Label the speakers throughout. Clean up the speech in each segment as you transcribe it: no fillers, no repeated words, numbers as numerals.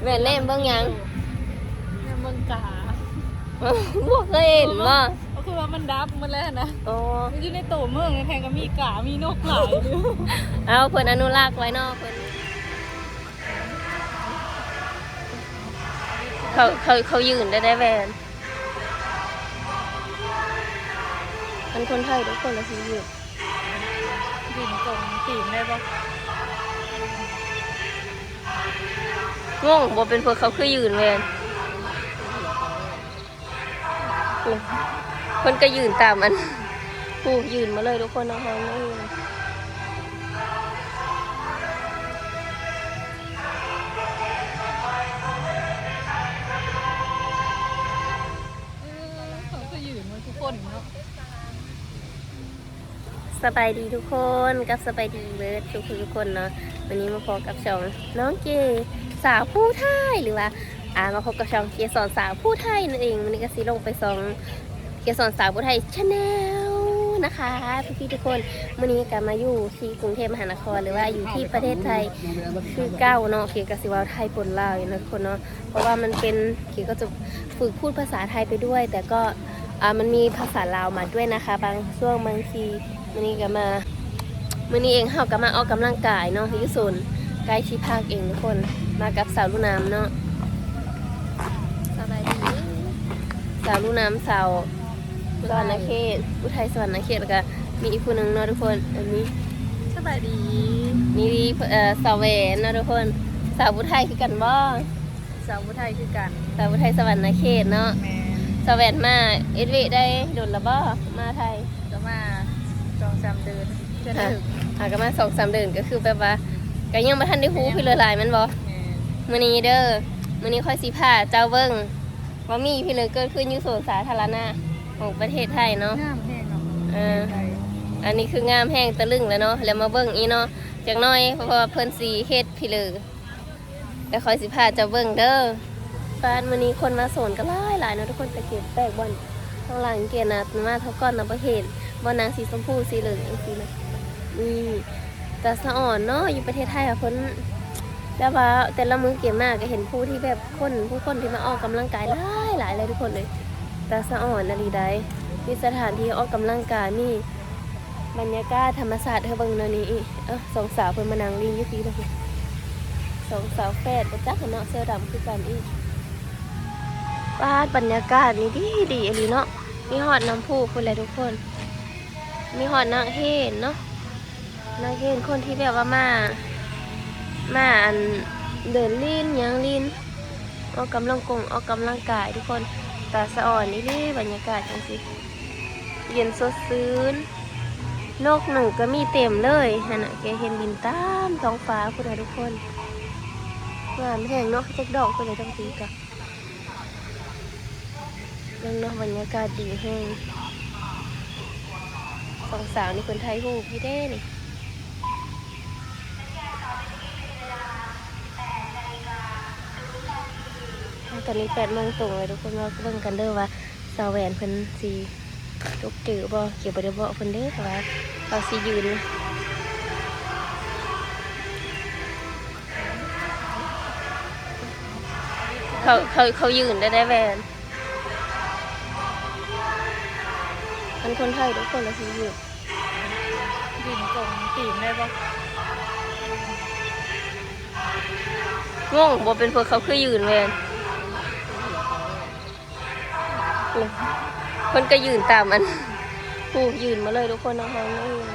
Speaker 1: แม่เล่นเบิ่งยัง
Speaker 2: เบิ่งกา
Speaker 1: พวกเคยเห็นบ่
Speaker 2: ก็คือว่ามันดับมันแล้วนะ
Speaker 1: โอ้
Speaker 2: มันอยู่ในโตเมืองแทงก็มีกามีนกหลายอยู่
Speaker 1: เอาเพิ่นอนุรักษ์ไว้เนาะเพิ่นเขายืนได้แวนมันคนไทยทุกคนละสิยืน
Speaker 2: บินตรงตีนได้ปะ
Speaker 1: งงบ่เป็นพวกเขาคือยืนแวนคนก็ยืนตามมันผู้ยืนมาเลยทุกคนนะคะไม่ยืน
Speaker 2: เขาก็ยืนมาทุกคนเนาะ
Speaker 1: สบายดีทุกคนกับสบายดีเบิร์ดทุกคนเนาะวันนี้มาพบกับช่องน้องเกสาวผู้ไทยหรือว่ามาพบกับช่องเกสรสาวผู้ไทยนั่นเองวันนี้ก็สิลงไปส่องเกสรสาวผู้ไทยชาแนลนะคะพี่ทุกคนวันนี้ก็มาอยู่ที่กรุงเทพมหานครหรือว่าอยู่ที่ประเทศไทยคือเก้าเนาะเกียกับสิวาไทยปนลาวอยู่นะทุกคนเนาะเพราะว่ามันเป็นเกียก็จะฝึกพูดภาษาไทยไปด้วยแต่ก็มันมีภาษาลาวมาด้วยนะคะบางช่วงบางทีวันนี้ก็มาวันนี้เองเขาก็มาออกกำลังกายเนาะยุส่วนใกล้ที่ภาคเองทุกคนมากับสาวลูกน้ำเนาะสบายดีสาวลูกน้ำสาวสวรรณเขตอุทัยสวรรณเขตแล้วก็มีอีกคนหนึ่งเนาะทุกคนอันนี้
Speaker 2: สบายดี
Speaker 1: มีสาวแหวนเนาะทุกคนสาวอุทัยคือกันบ่
Speaker 2: สาวผู้ไทยคือกัน
Speaker 1: สาวอุทัยสวรรณเขตเนาะสาวแหวนมาเอสวีได้โดนละบ่มาไทย
Speaker 2: ก็มา2-3 เดือนจะถึง
Speaker 1: ก็มา2-3 เดือนก็คือแบบว่าก็ยังบ่ทันได้ฮู้พี่เลยหลายมันบ่มื้อนี้เด้อมื้อนี้ค่อยสิพาเจ้าเบิ่งว่ามีพี่เลยเกิดขึ้นอยู่สวนสาธารณะของประเทศไทยเนาะ
Speaker 2: งามแห้งเนาะ
Speaker 1: อันนี้คืองามแห้งตะลึงแล้วเนาะแล้วมาเบิ่งอีเนาะจักหน่อยเพราะว่าเพิ่นสีเฮ็ดพี่เลยแต่ค่อยสิพาเจ้าเบิ่งเด้อบ้านมื้อนี้คนมาสวนก็หลายเนาะทุกคนตะเกียบแตกบ่อนข้างหลังเกียรนะมาเท่าก้อนนะบ่เห็นบ่นางสีชมพูสีเหลืองจังซี่นะแต่สะอ่อนเนาะอยู่ประเทศไทยเพิ่นแล้วว่าแต่ละมื้อเกี่ยมากก็เห็นผู้ที่แบบผู้คนที่มาออกกำลังกายหลายเลยทุกคนเลยแต่สะอ่อนนาลีได้มีสถานที่ออกกำลังกายมีบรรยากาศธรรมศาสตร์เธอเบิ่งเนาะนี่สองสาวเพิ่นมานั่งลิงอยู่ที่ตรงนี้สองสาวแฝดบ่จักเนาะเสื้อดำคือกันอีกบ้านบรรยากาศนี่ดีอันนี้เนาะมีหอดน้ำพุพุ่นเลยทุกคนมีหอดนางเฮนเนาะนางเฮนคนที่แบบว่ามาอันเดินลิ้นยังลิ้นออกกำลังกายทุกคนตาสะอ่อนนี่บรรยากาศจังสิเย็นสดชื่นนกหนูก็มีเต็มเลยนั่นน่ะแกเห็นบินตามท้องฟ้าคุณทุกคนงามแห้งเนาะจักดอกไปเลยทั้งทีกับเรื่องเนาะบรรยากาศดีแห้งสองสาวนี่คนไทยฮู้พี่เด้นี่ตอนนี้8 โมงตรงเลยทุกคนมาเบิ่งกันเด้อว่าสาวแหวนเพิ่นสิตกจือบ่เกี่ยวบ่ได้บ่เพิ่นเด้อว่าเราสิยืนเขายืนได้แหวนมันคนไทยทุกคนละสิยืน
Speaker 2: บินตรงตีนได้ปะ
Speaker 1: งงบ่เป็นพวกเขาคือยืนแหวนคนก็ยืนตามมันผู้ยืนมาเลยทุกคนนะคะไม่ยืน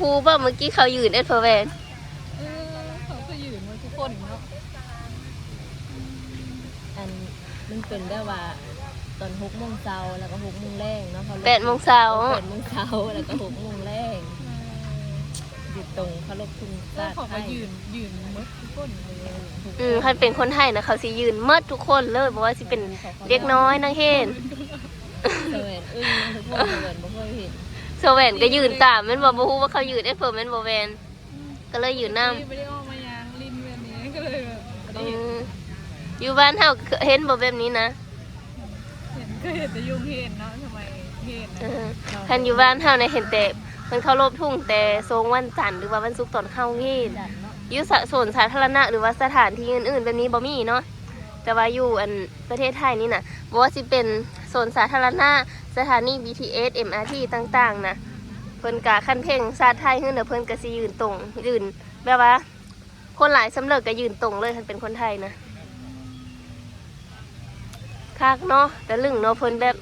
Speaker 1: ฮูบ่เมื่อกี้เขายืนเพอแวน
Speaker 2: เขาก็ยืนมาทุกคนเนาะ
Speaker 3: อันมันเป็นได้ว่าตอน6 โมงเช้าแล้วก็6 โมงแรงเนาะ
Speaker 1: 8 โมงเช้า
Speaker 3: 8 โมงเช้าแล้วก็6 โมงแรงอยู่ตรงเคารพทุนศาสตร์
Speaker 2: เขาก็ยืนหมดทุกคน
Speaker 1: เลยคันเป็นคนไทยนะเขาสิยืนหมดทุกคนเลยบอกว่าสิเป็นเด็กน้อยนางเฮน
Speaker 3: เสวรทุกคนเสวรบ่เคยเห็น
Speaker 1: เสวรก็ยืนตามมันบ่ฮู้ว่าเขายืนเพิ่นมันบ่แม่นก็เลยยืนนำ
Speaker 2: ไม่ได้ออกมายางลิ้นแบบนี้ก็เลย
Speaker 1: อยู่บ้านเฮาเห็นบ่แบบนี้นะ
Speaker 2: ก็เห็นแต่ยุงเห็นเนาะทำไมเห็นนะ
Speaker 1: คันอยู่บ้านเฮาเนี่ยเห็นแต่มันเคารพทุ่งแต่ทรงวันจันทร์หรือว่าวันศุกร์ตอนเข้าเฮ็ดอยู่สวนสาธารณะหรือว่าสถานที่อื่นๆแบบนี้บ่มีเนาะแต่ว่าอยู่อันประเทศไทยนี่น่ะบ่ว่าสิเป็นสวนสาธารณะสถานี BTS MRT ต่างๆนะเพิ่นกะคันเพลงชาติไทยเฮือนเพิ่นก็สิยืนตรงยืนแบบว่าคนหลายสำเร็จก็ยืนตรงเลยคันเป็นคนไทยนะคักเนาะแต่ลึงเนาะเพิ่นแบบ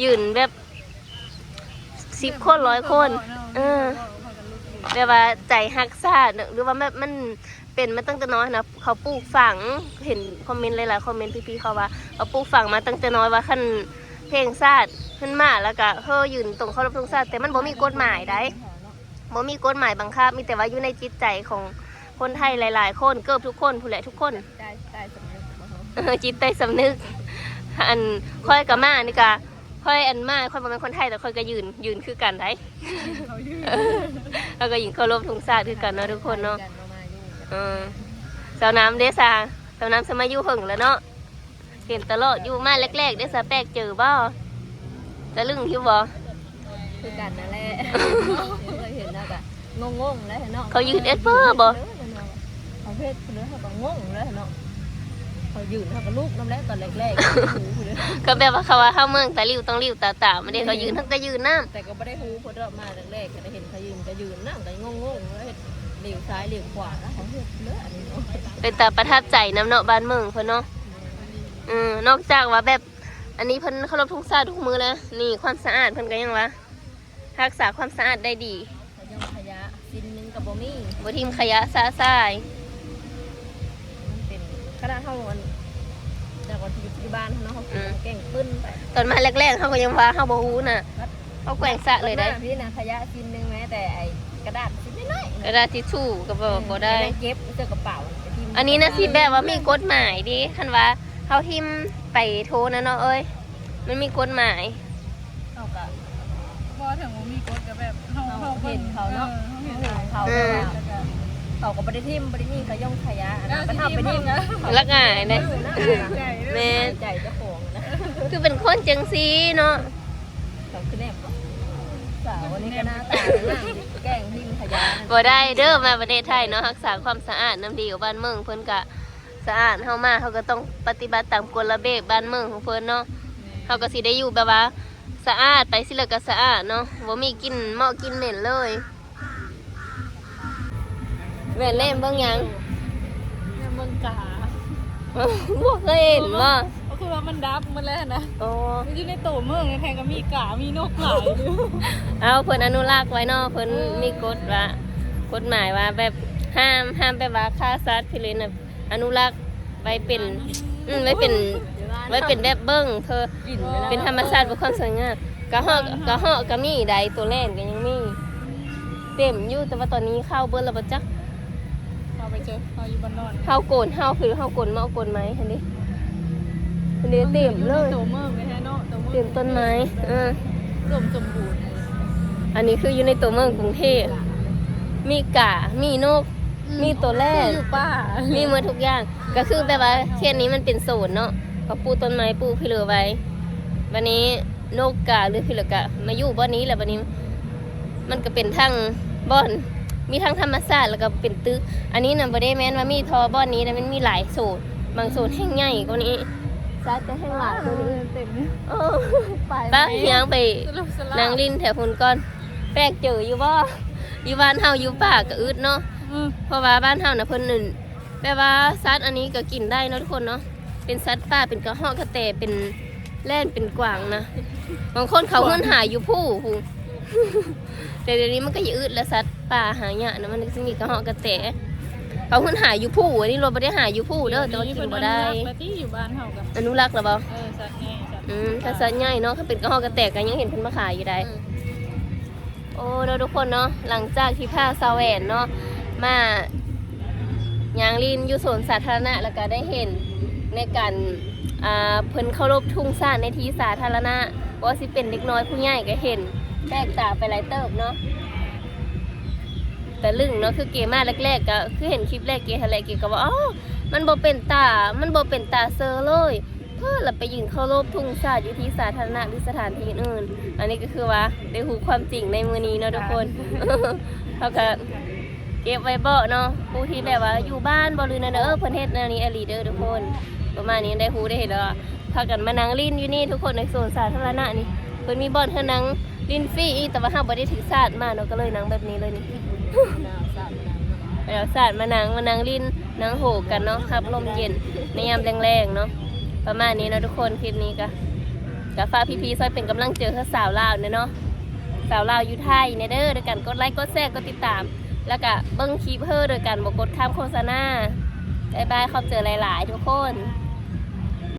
Speaker 1: ยืนแบบ10 คน100 คนแบบว่าใจฮักซาดหรือว่าแบบมันเป็นมาตั้งแต่น้อยนะเขาปลูกฝังเห็นคอมเมนต์หลายๆคอมเมนต์พี่ๆเขาว่าเขาปลูกฝังมาตั้งแต่น้อยว่าขั้นเพลงชาติขึ้นมาแล้วก็ยืนตรงเคารพธงชาติแต่มันบ่มีกฎหมายได้บ่มีกฎหมายบังคับมีแต่ว่าอยู่ในจิตใจของคนไทยหลายๆคนเกือบทุกคนผู้ใหญ่ทุกคน
Speaker 3: ได้สำนึก
Speaker 1: จิตใต้สำนึกอันค่อยกับมานี่ก็ค่อยอันมาค่อยบ่เป็นคนไทยแต่ค่อยก็ยืนคือกันได้
Speaker 2: เขายืน
Speaker 1: แล้วก็ยิงเคารพธงชาติคือกันเนาะทุกคนเนาะสาวน้ำเดซ่าสาวน้ำสมัยอยู่หึงแล้วเนาะเห็นตลอดอยู่มาแรกๆเดซ่าแปลกเจอบ่ตะลึงอยู่บ่
Speaker 3: คือกันนั่นแหละเคยเห็นแล้วก็งงๆแล้วเนาะ
Speaker 1: เขายืนเอสเปอร์บ่
Speaker 3: เขาเพศเนื้อเขาก็งงแล้วเนาะเขายืนเขาก็ลูกน้ำแรกตอนแรก
Speaker 1: ก็แบบว่าเขาว่าเข้าเมืองตาลิ้วต้องลิ้วตาตาไม่ได้เขายืนทั้งก็ยืนน้
Speaker 3: แต่ก็ไม่ได้ฮู้เพราะเรามาแรกๆก็ได้เห็นเขายืนก็ยืนนั่งก็งงๆแล้วเหลียวซ้ายเหลียวขวาแล้วเขาเห็นเนื้ออันนี้เนาะ
Speaker 1: ำเป็นตาประทับใจน้ำเนาะบ้านเมืองเพิ่นเนาะนอกจากว่าแบบอันนี้เพิ่นเคารพธงชาติทุกมือเลยนี่ความสะอาดเพิ่นก็ยังว่ารักษาความสะอาดได้ดี
Speaker 3: เขายังขยะชิ้นนึงกับบ่มี
Speaker 1: บ่ทิ่มขยะซาซาย
Speaker 3: มันเป็นขนาดเท่ามันจากวันที่บ้านเนาะเขาแก่งขึ้นไป
Speaker 1: ตอนมาแรกๆเขาก็ยังว่าเขาบ่ฮู้น่ะเขาแกว่งสะเลยได้
Speaker 3: พี่นะขยะชิ้นนึงแม้แต่ไอ้กระดาษชิ้นน้อย
Speaker 1: กระดาษทิชชู่ก็บ่ได้
Speaker 3: เก็บเจอกระเป๋า
Speaker 1: อันนี้นะสิแบบว่ามีกฎหมายดิคันว่าเขาทิมไปโทรนะเนาะเอ้ยมันมีกฎหมาย
Speaker 3: เขาก็
Speaker 2: พอถึงมีกฎก็แบบเขา
Speaker 3: เห็นเขาเนาะ
Speaker 2: เห็น
Speaker 3: เขาเขาก็ไม่ได้ทิมไม่ได้มีเขาย่องขยะนะก็ทำไปทิมนะ
Speaker 1: ลักง่ายเลยแม่
Speaker 3: ใจเจ้าของนะ
Speaker 1: คือเป็นคนจังซีเนาะ
Speaker 3: เขาคือแนบสาววันนี้ก็หน้าตาแกล้งทิมขยะ
Speaker 1: บ่ได้เด้อมาประเทศไทยเนาะรักษาความสะอาดน้ำดีของบ้านเมืองเพิ่นก็สะอาดเฮามาเขาก็ต้องปฏิบัติตามกฎระเบียบบ้านเมืองของเพิ่นเนาะเขาก็สิได้อยู่แบบว่าสะอาดไปสิแล้วก็สะอาดเนาะบ่มีกลิ่นเหมาะกลิ่นเหม็นเลยแม่นเล่นเบิ่งหยัง
Speaker 2: เมืองกา
Speaker 1: บ่เคยเห็นบ่
Speaker 2: ก็คือว่ามันดับมันแล้วนะ
Speaker 1: โอ้
Speaker 2: มันอยู่ในตัวเมืองในแพงก็มีกามีนกหลายเลย
Speaker 1: เอาเพิ่นอนุรักษ์ไว้เนาะเพิ่นมีกฎว่ากฎหมายว่าแบบห้ามแบบว่าฆ่าสัตว์พิเรนน่ะอนุรักษ์ไว้เป็นไว้เป็นแบบเบิ่งเพื่อเป็นธรรมชาติเพื่อความสวยงามกะเหาะก็มีใดตัวแล่นก็ยังมีเต็มอยู่แต่ว่าตอนนี้เข้าเบิ่แล้วบ่จัก
Speaker 2: เราไปเจอเราอยู่บ้านนอน
Speaker 1: เฮาโกนเฮาคือเฮาโกนมาเอาโกนไม้หั่นดิเต็มเลย
Speaker 2: ตัวเมืองเลยฮะเนาะตัวเมือง
Speaker 1: เต็มต้นไม้
Speaker 2: สมบูรณ์
Speaker 1: อันนี้คืออยู่ในตัวเมืองกรุงเทพมีกามีนกมีตัวแล่น
Speaker 2: อยู่ป่า
Speaker 1: มีหมดทุกอย่างก็คือแบบว่าเขตนี้มันเป็นโซนเนาะเขาปลูกต้นไม้ปลูกพิเรไว้วันนี้นกกาหรือพิเรกะมาอยู่บ่อนนี้แหละวันนี้มันก็เป็นทั้งบ่อนมีทั้งธรรมชาติแล้วก็เป็นตึกอันนี้น่ะบ่ได้แม่นว่ามีทอบ่อนนี้นะมันมีหลายโซนบางโซนแห่งใหญ่กว่านี้ซาจะแห่งหลายกว่านี้
Speaker 2: เต็ม
Speaker 1: ป้ายังไปนางลินแถวพุ่นก่อนแปลกเจออยู่บ่อยู่บ้านเฮาอยู่ป่าก็อึดเนาะเพราะว่าบ้านเฮาน่ะเพิ่นนึงแปลว่าสัตว์อันนี้ก็กินได้เนาะทุกคนเนาะเป็นสัตว์ป่าเป็นกระหอกกระแตเป็นแล่นเป็นกวางนะบางคนเขาเงินหาอยู่ผู้แต่เดี๋ยวนี้มันก็อย่าอึดแล้วสัตว์ป่าหายากนะมันจะมีกระหอกกระแตเขาเงินหาอยู่ผู้อันนี้เราไม่ได้หาอยู่ผู้เด้อแต่ว่ากินบ่ได้
Speaker 2: ที่อยู่บ้านเฮากับ
Speaker 1: อนุรักษ์หรอเปล่า
Speaker 2: สัตว์ไงสัตว์
Speaker 1: ถ้าสัตว์ใหญ่เนาะถ้าเป็นกระหอกกระแตก็ยังเห็นเพิ่นมาขายอยู่ได้โอ้เราทุกคนเนาะหลังจากที่พาซาแหวนเนาะมายางลินอยู่สวนสาธารณะแล้วก็ได้เห็นในการเพิ่นเคารพทุ่งชาติในที่สาธารณะว่าสิเป็นเด็กน้อยผู้ใหญ่ก็เห็นแตกต่างไปหลายเติบเนาะแต่ลึงเนาะคือเกมาแรกๆก็คือเห็นคลิปแรกเกทะเลเกก็ว่าอ๋อ มันบ่เป็นตาเซอเลย เพื่อเราไปยืนเคารพทุ่งชาติอยู่ที่สาธารณะหรือสถานที่อื่น อันนี้ก็คือว่าได้หูความจริงในมือนี้เนาะทุกคน เขาก็เก็บไว้เบาะเนาะผู้ที่แบบว่าอยู่บ้านบ่ลือนะเด้อเพิ่นเฮ็ดแนวนี้อลีเด้อทุกคน ประมาณนี้ได้หูได้เห็นแล้วอะพากันมานั่งลิ้นอยู่นี่ทุกคนในโซนสาธารณะนี่เพิ่นมีบ่อนให้นั่งลิ้นฟรีอีกแต่ว่าเฮาบ่ได้ถือศาสตร์มาเนาะก็เลยนั่งแบบนี้เลยนี่ แล้วศาสตร์มานั่งลิ้นนั่งโหกันเนาะครับลมเย็นในยามแรงๆเนาะประมาณนี้เนาะทุกคนคลิปนี้ก็ฝากพี่ๆซอยเป็นกำลังใจให้สาวลาวเนาะสาวลาวอยู่ไทยเด้อด้วยกันกดไลค์กดแชร์กดติดตาม แล้วก็เบิ่งคลิปโดยกันบ่กดข้ามโฆษณาบ๊ายบายขอบเจอหลายๆทุกคน